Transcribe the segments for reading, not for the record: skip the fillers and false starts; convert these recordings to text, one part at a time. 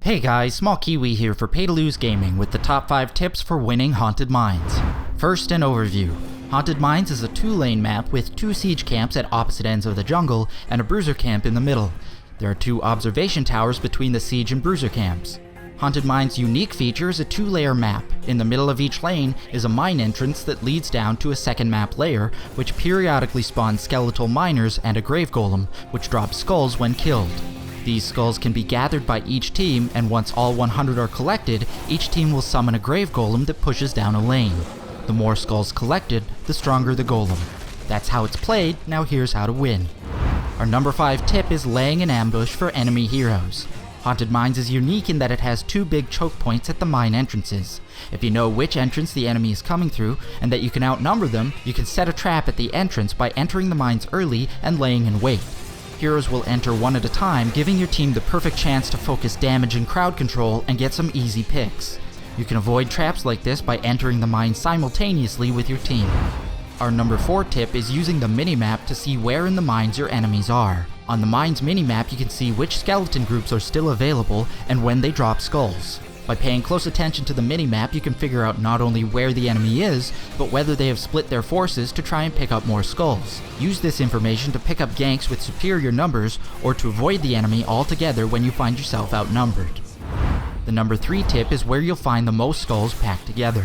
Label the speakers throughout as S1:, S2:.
S1: Hey guys, Small Kiwi here for Pay to Lose Gaming with the top 5 tips for winning Haunted Mines. First, an overview. Haunted Mines is a 2-lane map with 2 siege camps at opposite ends of the jungle and a bruiser camp in the middle. There are 2 observation towers between the siege and bruiser camps. Haunted Mines' unique feature is a 2-layer map. In the middle of each lane is a mine entrance that leads down to a second map layer, which periodically spawns skeletal miners and a grave golem, which drops skulls when killed. These skulls can be gathered by each team, and once all 100 are collected, each team will summon a grave golem that pushes down a lane. The more skulls collected, the stronger the golem. That's how it's played, now here's how to win. Our number 5 tip is laying an ambush for enemy heroes. Haunted Mines is unique in that it has 2 big choke points at the mine entrances. If you know which entrance the enemy is coming through, and that you can outnumber them, you can set a trap at the entrance by entering the mines early and laying in wait. Heroes will enter one at a time, giving your team the perfect chance to focus damage and crowd control and get some easy picks. You can avoid traps like this by entering the mine simultaneously with your team. Our number 4 tip is using the minimap to see where in the mines your enemies are. On the mines minimap, you can see which skeleton groups are still available and when they drop skulls. By paying close attention to the minimap, you can figure out not only where the enemy is, but whether they have split their forces to try and pick up more skulls. Use this information to pick up ganks with superior numbers, or to avoid the enemy altogether when you find yourself outnumbered. The number 3 tip is where you'll find the most skulls packed together.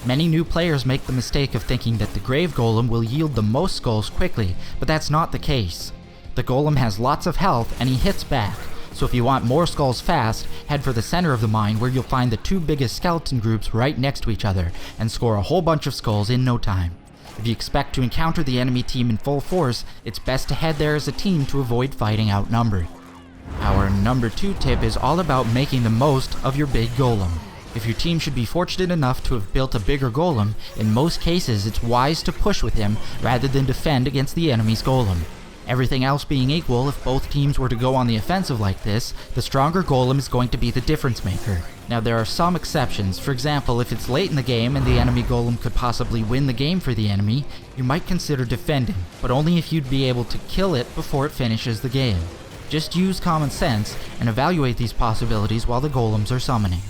S1: Many new players make the mistake of thinking that the grave golem will yield the most skulls quickly, but that's not the case. The golem has lots of health and he hits back. So if you want more skulls fast, head for the center of the mine where you'll find the 2 biggest skeleton groups right next to each other, and score a whole bunch of skulls in no time. If you expect to encounter the enemy team in full force, it's best to head there as a team to avoid fighting outnumbered. Our number 2 tip is all about making the most of your big golem. If your team should be fortunate enough to have built a bigger golem, in most cases it's wise to push with him rather than defend against the enemy's golem. Everything else being equal, if both teams were to go on the offensive like this, the stronger golem is going to be the difference maker. Now there are some exceptions. For example, if it's late in the game and the enemy golem could possibly win the game for the enemy, you might consider defending, but only if you'd be able to kill it before it finishes the game. Just use common sense and evaluate these possibilities while the golems are summoning.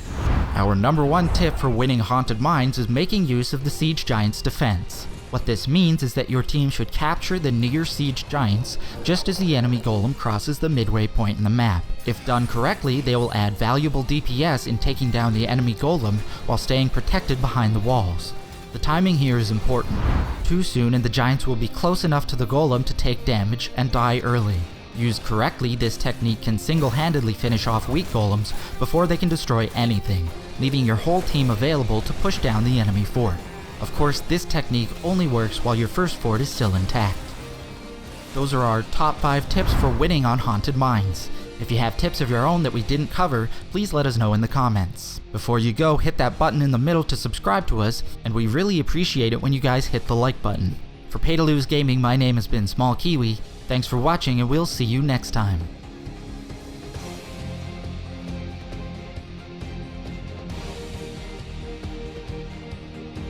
S1: Our number 1 tip for winning Haunted Mines is making use of the Siege Giant's defense. What this means is that your team should capture the near siege giants just as the enemy golem crosses the midway point in the map. If done correctly, they will add valuable DPS in taking down the enemy golem while staying protected behind the walls. The timing here is important. Too soon and the giants will be close enough to the golem to take damage and die early. Used correctly, this technique can single-handedly finish off weak golems before they can destroy anything, leaving your whole team available to push down the enemy fort. Of course, this technique only works while your first fort is still intact. Those are our top 5 tips for winning on Haunted Mines. If you have tips of your own that we didn't cover, please let us know in the comments. Before you go, hit that button in the middle to subscribe to us, and we really appreciate it when you guys hit the like button. For Pay to Lose Gaming, my name has been Small Kiwi. Thanks for watching, and we'll see you next time.